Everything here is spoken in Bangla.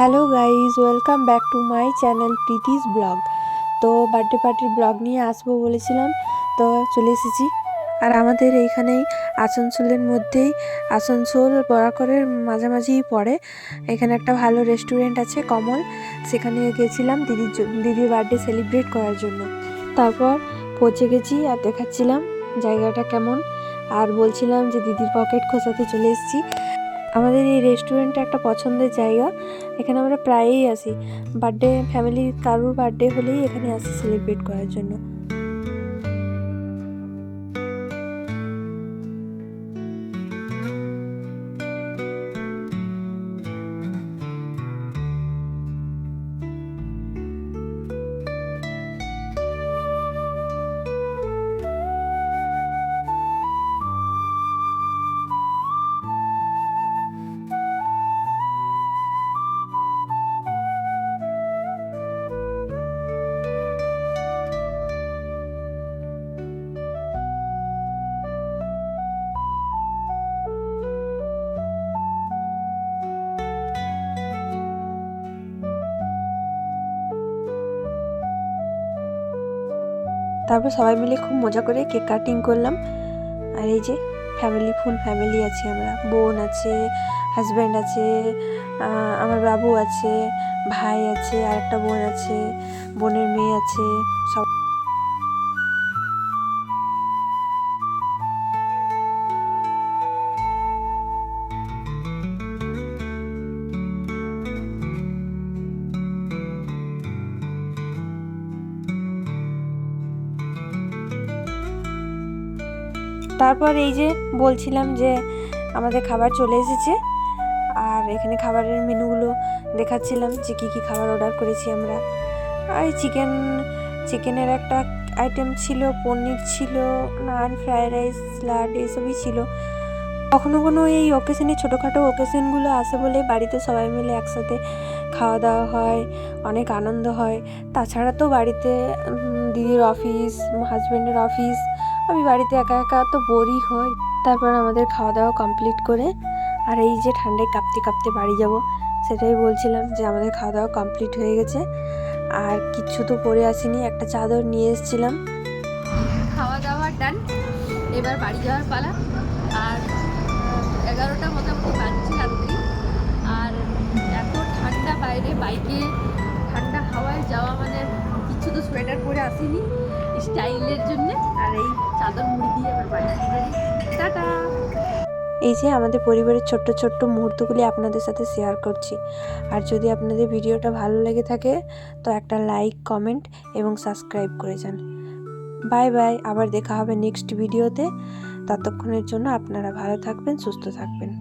Hello guys, welcome back to my channel Preeti's blog. তো বার্থডে পার্টির ব্লগ নিয়ে আসবো বলেছিলাম, তো চলে এসেছি। আর আমাদের এইখানেই আসানসোলের মধ্যেই, আসানসোল বরাকরের মাঝামাঝিই পড়ে, এখানে একটা ভালো রেস্টুরেন্ট আছে কমল, সেখানে গেছিলাম দিদির বার্থডে সেলিব্রেট করার জন্য। তারপর পৌঁছে গেছি আর দেখাচ্ছিলাম জায়গাটা কেমন, আর বলছিলাম যে দিদির পকেট খোঁচাতে চলে এসেছি। আমাদের এই রেস্টুরেন্টটা একটা পছন্দের জায়গা, এখানে আমরা প্রায়ই আসি। বার্থডে ফ্যামিলির কারোর বার্থডে হলেই এখানে আসি সেলিব্রেট করার জন্য। তারপর সবাই মিলে খুব মজা করে কেক কাটিং করলাম। আর এই যে ফুল ফ্যামিলি আছি আমরা, বোন আছে, হাজব্যান্ড আছে, আমার বাবু আছে, ভাই আছে, আর একটা বোন আছে, বোনের মেয়ে আছে, সব। তারপর এই যে বলছিলাম যে আমাদের খাবার চলে এসেছে, আর এখানে খাবারের মেনুগুলো দেখাচ্ছিলাম যে কী কী খাবার অর্ডার করেছি আমরা। আর চিকেনের একটা আইটেম ছিল, পনির ছিল, নান, ফ্রায়েড রাইস, স্যালাড, এসবই ছিল। কখনো কোনো এই অকেশনে, ছোটোখাটো অকেশনগুলো আসে বলে বাড়িতে সবাই মিলে একসাথে খাওয়া দাওয়া হয়, অনেক আনন্দ হয়। তাছাড়া তো বাড়িতে দিদির অফিস, হাজব্যান্ডের অফিস, আমি বাড়িতে একা একা তো বোরই হয়। তারপর আমাদের খাওয়া দাওয়া কমপ্লিট করে, আর এই যে ঠান্ডায় কাঁপতে কাঁপতে বাড়ি যাব, সেটাই বলছিলাম যে আমাদের খাওয়া দাওয়া কমপ্লিট হয়ে গেছে। আর কিচ্ছু তো পরে আসিনি, একটা চাদর নিয়ে এসেছিলাম। খাওয়া দাওয়া ডান, এবার বাড়ি যাওয়ার পালা। আর 11টা মোটামুটি বাজছে রাত্রি। আর এত ঠান্ডা বাইরে, বাইকে ঠান্ডা হাওয়ায় যাওয়া মানে কিছু তো সোয়েটার পরে আসিনি স্টাইলের জন্যে। আর এই চাদর মুড়ি দিয়ে আবার বাড়ি ফিরে টাটা। এই যে আমাদের পরিবারের ছোট্ট ছোট্ট মুহূর্তগুলি আপনাদের সাথে শেয়ার করছি। আর যদি আপনাদের ভিডিওটা ভালো লেগে থাকে তো একটা লাইক, কমেন্ট এবং সাবস্ক্রাইব করে যান। বাই বাই, আবার দেখা হবে নেক্সট ভিডিওতে। ততক্ষণের জন্য আপনারা ভালো থাকবেন, সুস্থ থাকবেন।